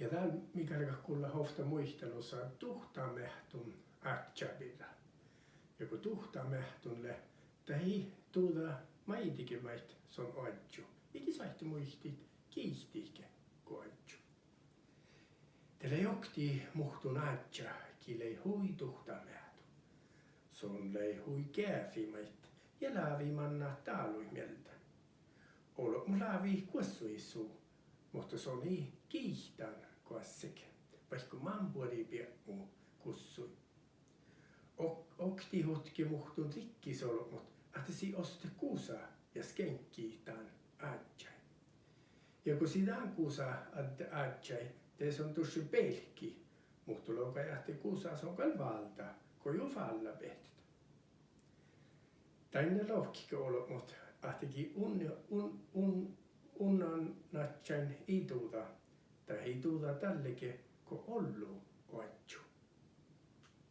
Ja täällä mikäli kuulla hofta muistelussa tuhtamehtun ätsävillä. Ja kun tuhtamehtunle, tai tuuda maitikin mait son adju. Iki saihti muistit kiistike koadju. Tällä jokti muhtun ätsä, kilei hui tuhtamehtu. Son lei hui kääfimait ja läävimanna taalui mieltä. Olo mu läävi kuossuissu, mutta se on niin kiihtan kuosseke, vaikka mampuoli piekmu kussui. Okti hutki muhtun rikkisolo, mutta ähtisi osti kuusa ja skenkkiitaan ätsä. Ja kun sidaan kuusa ätsä, te on tussi pelkki, mutta louka jähti kuusa on kalvalta, kun jo falla pehtet. Tänne lohkike olo, mutta ahtikin unnan natsan ituuta, tai ituuta tällekin, kun ollu oet.